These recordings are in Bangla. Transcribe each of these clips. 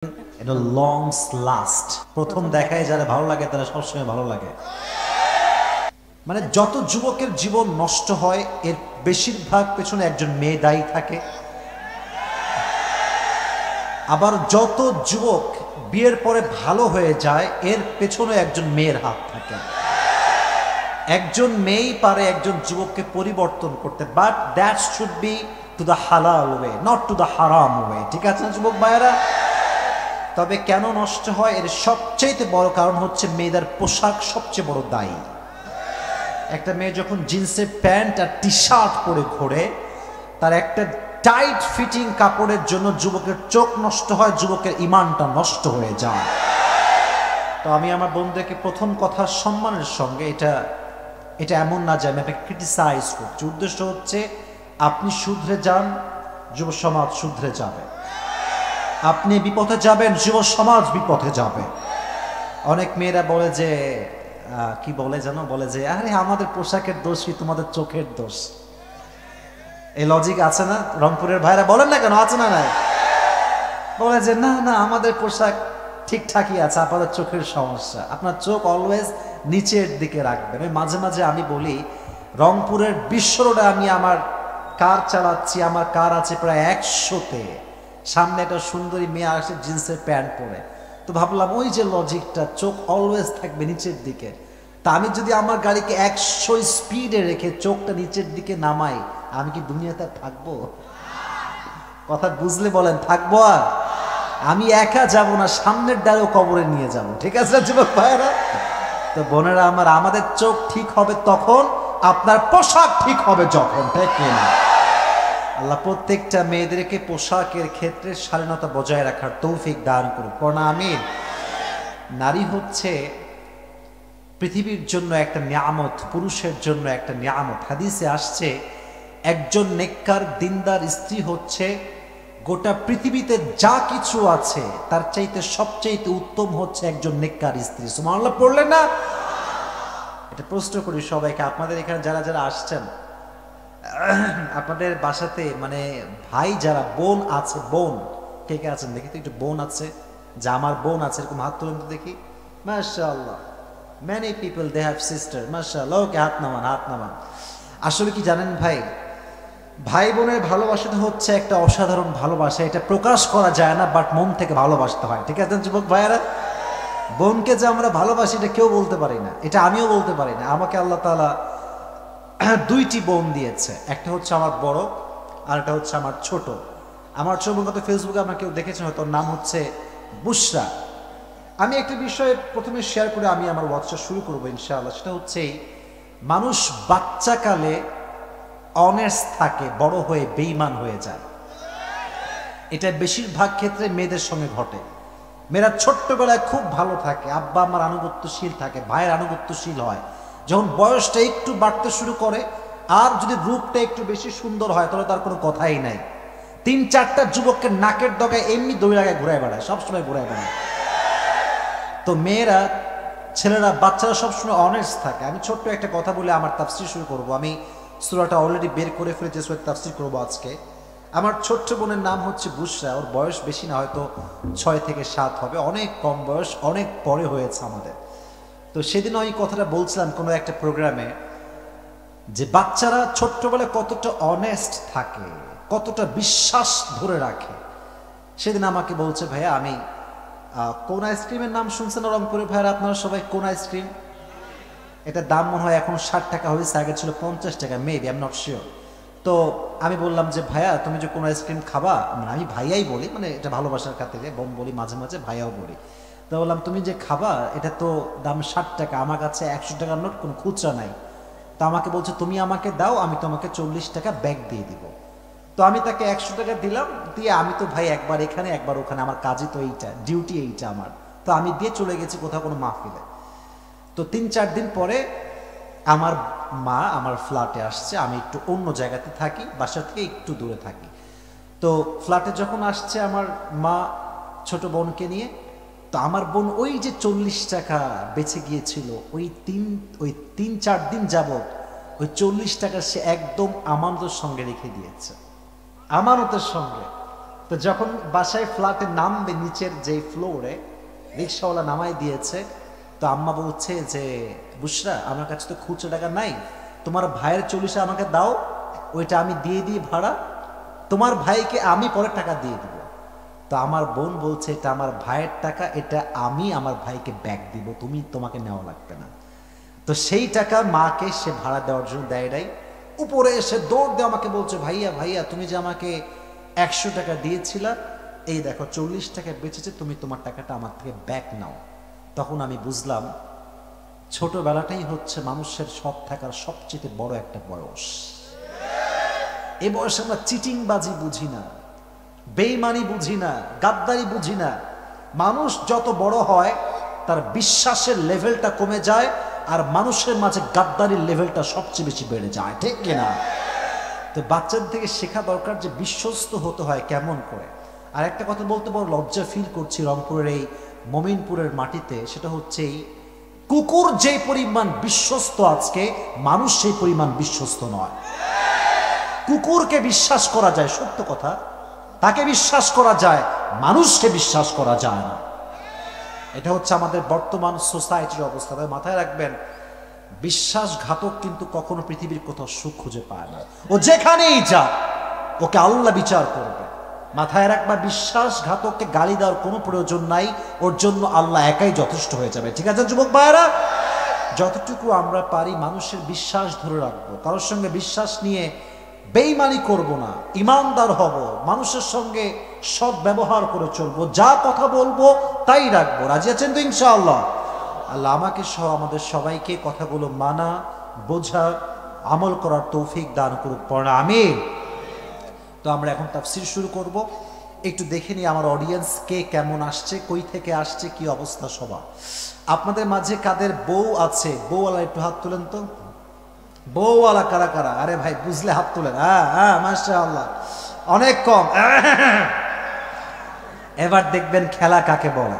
এটা লংস লাস্ট। প্রথম দেখায় যারা ভালো লাগে তারা সবসময় ভালো লাগে। মানে যত যুবকের জীবন নষ্ট হয় এর বেশিরভাগ পেছনে একজন মেয়ে দায়ী থাকে। আবার যত যুবক বিয়ের পরে ভালো হয়ে যায় এর পেছনে একজন মেয়ের হাত থাকে। একজন মেয়েই পারে একজন যুবককে পরিবর্তন করতে, but that should be to the হালাল ওয়ে, নট টু দ্য হারাম ওয়ে। ঠিক আছে না যুবক ভাইয়েরা? তবে কেন নষ্ট হয় এর সবচেয়ে বড় কারণ হচ্ছে মেয়েদের পোশাক সবচেয়ে বড় দায়ী। একটা মেয়ে যখন জিন্সের প্যান্ট আর টি শার্ট পরে ঘোরে, তার একটা টাইট ফিটিং কাপড়ের জন্য যুবকের চোখ নষ্ট হয়, যুবকের ইমানটা নষ্ট হয়ে যায়। তো আমি আমার বন্ধুকে প্রথম কথা সম্মানের সঙ্গে, এটা এমন না যে আমি আপনাকে ক্রিটিসাইজ করছি, উদ্দেশ্য হচ্ছে আপনি শুধরে যান, যুব সমাজ শুধরে যাবে। আপনি বিপথে যাবেন, যুব সমাজ বিপথে যাবে। অনেক মেয়েরা বলে যে কি বলে জানো, বলে যে আরে আমাদের পোশাকের দোষ কি তোমাদের চোখের দোষ? এই লজিক আছে না? রংপুরের ভাইরা বলেন না কেন, আছে না? নাই বলে যে না না আমাদের পোশাক ঠিকঠাকই আছে, আপনাদের চোখের সমস্যা। আপনার চোখ অলওয়েজ নিচের দিকে রাখবেন। মাঝে মাঝে আমি বলি রংপুরের বিশ্ব রোডে আমি আমার কার চালাচ্ছি, আমার কার আছে প্রায় 100-তে, সামনে একটা সুন্দরী মেয়ে আসে জিন্সের প্যান্ট পরে। তো ভাবলাম ওই যে লজিকটা, চোখ অলওয়েজ থাকবে নিচের দিকে। তা আমি যদি আমার গাড়িকে 100 স্পিডে রেখে চোখটা নিচের দিকে নামাই, আমি কি দুনিয়াতে থাকবো? কথা বুঝলে বলেন থাকবো? আর আমি একা যাব না, সামনের ডালেও কবরে নিয়ে যাব। ঠিক আছে যুবক ভাইয়েরা? তো বোনেরা আমার, আমাদের চোখ ঠিক হবে তখন, আপনার পোশাক ঠিক হবে যখন। ঠিক না? আল্লাহ প্রত্যেকটা মেয়েদেরকে পোশাকের ক্ষেত্রে শালীনতা বজায় রাখার তৌফিক দান করুক। করোনা আমিন। নারী হচ্ছে পৃথিবীর জন্য একটা নিয়ামত, পুরুষের জন্য একটা নিয়ামত। হাদিসে আসছে একজন নেককার দিনদার স্ত্রী হচ্ছে গোটা পৃথিবীতে যা কিছু আছে তার চাইতে সবচাইতে উত্তম হচ্ছে একজন নেককার স্ত্রী। সুবহানাল্লাহ পড়লেন না? এটা প্রশ্ন করি সবাইকে, আপনাদের এখানে যারা যারা আসছেন, আপনাদের বাসাতে মানে ভাই যারা, বোন আছে, বোন কে কে আছেন দেখি তো, একটু বোন আছে, যে আমার বোন আছে এরকম হাত তুলেন তো দেখি। মাশাআল্লাহ, many people they have sister, মাশাআল্লাহ। ওকে হাত নামান, হাত নামান। আসলে কি জানেন ভাই, ভাই বোনের ভালোবাসাটা হচ্ছে একটা অসাধারণ ভালোবাসা। এটা প্রকাশ করা যায় না, বাট মন থেকে ভালোবাসতে হয়। ঠিক আছে যুবক ভাইয়েরা? বোনকে যে আমরা ভালোবাসি এটা কেউ বলতে পারি না, এটা আমিও বলতে পারি না। আমাকে আল্লাহ তাআলা 2টি বোন দিয়েছে, একটা হচ্ছে আমার বড় আর একটা হচ্ছে আমার ছোট। আমার ছোট বোন তো ফেসবুকে আপনার কেউ দেখেছেন হয়তো, নাম হচ্ছে বুশরা। আমি একটা বিষয়ে প্রথমে শেয়ার করে আমি আমার ওয়াচটা শুরু করবো ইনশাআল্লাহ। সেটা হচ্ছে মানুষ বাচ্চাকালে অনেস্ট থাকে, বড় হয়ে বেঈমান হয়ে যায়। এটা বেশিরভাগ ক্ষেত্রে মেয়েদের সঙ্গে ঘটে। মেয়েরা ছোট্টবেলায় খুব ভালো থাকে, আব্বা আমার আনুগত্যশীল থাকে, ভাইয়ের আনুগত্যশীল হয়। যখন বয়সটা একটু বাড়তে শুরু করে আর যদি রূপটা একটু বেশি সুন্দর হয় তাহলে তার কোনো কথাই নাই। 3-4টা যুবককে নাকের ডগায় এমনি দড়ি লাগায় ঘুরায় বেড়ায়, সবসময় ঘুরায় বেড়ায়। তো মেয়েরা, ছেলেরা, বাচ্চারা সবসময় অনেস্ট থাকে। আমি ছোট্ট একটা কথা বলে আমার তাফসীর শুরু করব। আমি সূরাটা অলরেডি বের করে ফেলেছি, সূরা তাফসীর করব আজকে। আমার ছোট্ট বোনের নাম হচ্ছে বুশরা। ওর বয়স বেশি না, হয়তো 6 থেকে 7 হবে, অনেক কম বয়স, অনেক পরে হয়েছে আমাদের। তো সেদিন আমি কথাটা বলছিলাম কোনো একটা প্রোগ্রামে, যে বাচ্চারা ছোট্টবেলায় কতটা অনেস্ট থাকে, কতটা বিশ্বাস ধরে রাখে। সেদিন আমাকে বলছে ভাইয়া আমি কোন আইসক্রিমের নাম শুনছেন রংপুরে ভাইয়ারা আপনারা সবাই? কোন আইসক্রিম? এটার দাম মনে হয় এখন 60 টাকা হয়েছে, আগে ছিল 50 টাকা, maybe, I am not sure. তো আমি বললাম যে ভাইয়া তুমি যে কোন আইসক্রিম খাবা, মানে আমি ভাইয়াই বলি, মানে এটা ভালোবাসার খাতিরে বোন বলি, মাঝে মাঝে ভাইয়াও বলি। তো বললাম তুমি যে খাবা এটা তো দাম 60 টাকা, আমার কাছে 100 টাকার নোট কোনো খুচরা নাই। তো আমাকে বলছে তুমি আমাকে দাও, আমি তোমাকে 40 টাকা ব্যাগ দিয়ে দিব। তো আমি তাকে 100 টাকা দিলাম, দিয়ে আমি তো ভাই একবার এখানে একবার ওখানে, আমার কাজই তো এইটা, ডিউটি এইটা আমার। তো আমি দিয়ে চলে গেছি কোথাও কোনো মাহফিলে। তো 3-4 দিন পরে আমার মা আমার ফ্ল্যাটে আসছে। আমি একটু অন্য জায়গাতে থাকি, বাসা থেকে একটু দূরে থাকি। তো ফ্ল্যাটে যখন আসছে আমার মা ছোট বোনকে নিয়ে, তো আমার বোন ওই যে 40 টাকা বেঁচে গিয়েছিল, ওই 3-4 দিন যাবত ওই 40 টাকা সে একদম আমানতের সঙ্গে রেখে দিয়েছে, আমানতের সঙ্গে। তো যখন বাসায় ফ্ল্যাটে নামবে, নিচের যে ফ্লোরে রিক্সাওয়ালা নামাই দিয়েছে, তো আম্মা বলছে যে বুশরা আমার কাছে তো খুচরো টাকা নাই, তোমার ভাইয়ের 40 আমাকে দাও, ওইটা আমি দিয়ে দিই ভাড়া, তোমার ভাইকে আমি পরে টাকা দিয়ে দিব। তো আমার বোন বলছে এটা আমার ভাইয়ের টাকা, এটা আমি আমার ভাইকে ব্যাক দিব, তোমাকে নেওয়া লাগবে না। তো সেই টাকা মাকে সে ভাড়া দেওয়ার জন্য দেয় নাই। উপরে এসে দৌড় দিয়ে আমাকে বলছে ভাইয়া ভাইয়া তুমি যে আমাকে 100 টাকা দিয়েছিলা, এই দেখো 40 টাকা বেঁচেছে, তুমি তোমার টাকাটা আমার থেকে ব্যাক নাও। তখন আমি বুঝলাম ছোটবেলাটাই হচ্ছে মানুষের সৎ থাকার সবচেয়ে বড় একটা বয়স। এই বয়সে আমরা চিটিংবাজি বুঝি না, বেইমানি বুঝি না, গাদ্দারি বুঝি না। মানুষ যত বড় হয় তার বিশ্বাসের লেভেলটা কমে যায়, আর মানুষের মাঝে গাদ্দারির লেভেলটা সবচেয়ে বেশি বেড়ে যায়, ঠিক কিনা? তো বাচ্চাদের থেকে শেখা দরকার যে বিশ্বস্ত হতে হয় কেমন করে। আর একটা কথা বলতে বড় লজ্জা ফিল করছি রংপুরের এই মমিনপুরের মাটিতে, সেটা হচ্ছে এই কুকুর যে পরিমাণ বিশ্বস্ত আজকে, মানুষ সেই পরিমাণ বিশ্বস্ত নয়। কুকুরকে বিশ্বাস করা যায় সত্য কথা, তাকে বিশ্বাস করা যায়, মানুষকে বিশ্বাস করা যায় না। এটা হচ্ছে আমাদের বর্তমান সোসাইটির অবস্থা। তাই মাথায় রাখবেন, বিশ্বাসঘাতক কিন্তু কখনো পৃথিবীর কোথাও সুখ খুঁজে পায় না। ও যেখানেই যাক ওকে আল্লাহ বিচার করবে। মাথায় রাখবা, বিশ্বাসঘাতককে গালি দেওয়ার কোনো প্রয়োজন নাই, ওর জন্য আল্লাহ একাই যথেষ্ট হয়ে যাবে। ঠিক আছে যুবক ভাইয়েরা, যতটুকু আমরা পারি মানুষের বিশ্বাস ধরে রাখবো, কারোর সঙ্গে বিশ্বাস নিয়ে বেইমানি করব না, ইমানদার হব, মানুষের সঙ্গে সৎ ব্যবহার করে চলবো, যা কথা বলবো তাই রাখবো। রাজি আছেন তো ইনশাআল্লাহ? আল্লাহ আমাকে সহ আমাদের সবাইকে কথাগুলো মানা, বোঝা, আমল করার তৌফিক দান করুক, পড়া আমিন। তো আমরা এখন তাফসীর শুরু করব। একটু দেখে নিই আমার অডিয়েন্স কে কেমন আসছে, কই থেকে আসছে, কি অবস্থা সবার। আপনাদের মাঝে কাদের বউ আছে, বউওয়ালা একটু হাত তুলেন তো। বউওয়ালা কারা কারা? আরে ভাই বুঝলে হাত তুলেন। হ্যাঁ হ্যাঁ মাশাআল্লাহ, অনেক কম। এবার দেখবেন খেলা কাকে বলে।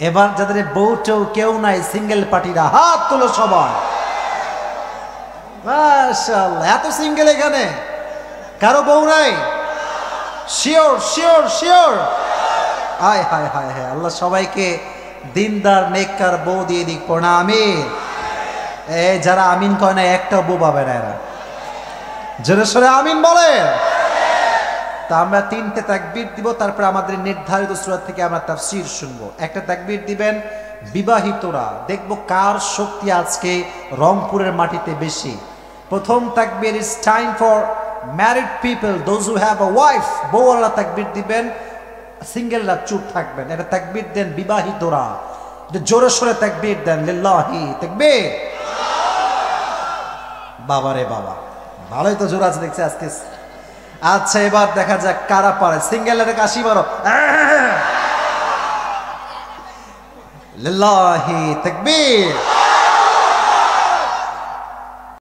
এবার যাদের বউ টৌ কেউ নাই, সিঙ্গেল পার্টিরা হাত তুলো সবাই। মাশাআল্লাহ, এত সিঙ্গেল এখানে, কারো বউ নাই? Sure sure sure. হায় হায় হায় হায়, আল্লাহ সবাইকে দিনদার নেককার বউ দিয়ে দিক, পড়া আমিন। যারা আমিন কয় না একটাও বউ পাবে না এরা, জোরে সোরে আমিন বলে। তা আমরা 3টে তাকবীর দিব, তারপর আমাদের নির্ধারিত সূরা থেকে আমরা তাফসীর শুনবো। একটা তাকবীর দিবেন বিবাহিতরা, দেখবো কার শক্তি আজকে রংপুরের মাটিতে বেশি। প্রথম তাকবীর is time for married people, those who have a wife. বউওয়ালা তাকবীর দিবেন, সিঙ্গেলরা চুপ থাকবেন। এটা তাকবীর দেন বিবাহিতরা, জোরে সোরে তাকবীর দেন, লিল্লাহি তাকবীর। বাবারে বাবা, ভালোই তো জোর আছে দেখছি আজকে। আচ্ছা এবার দেখা যাক কারা পারে। সিঙ্গেলের কাশি বড়, লিল্লাহি তাকবীর।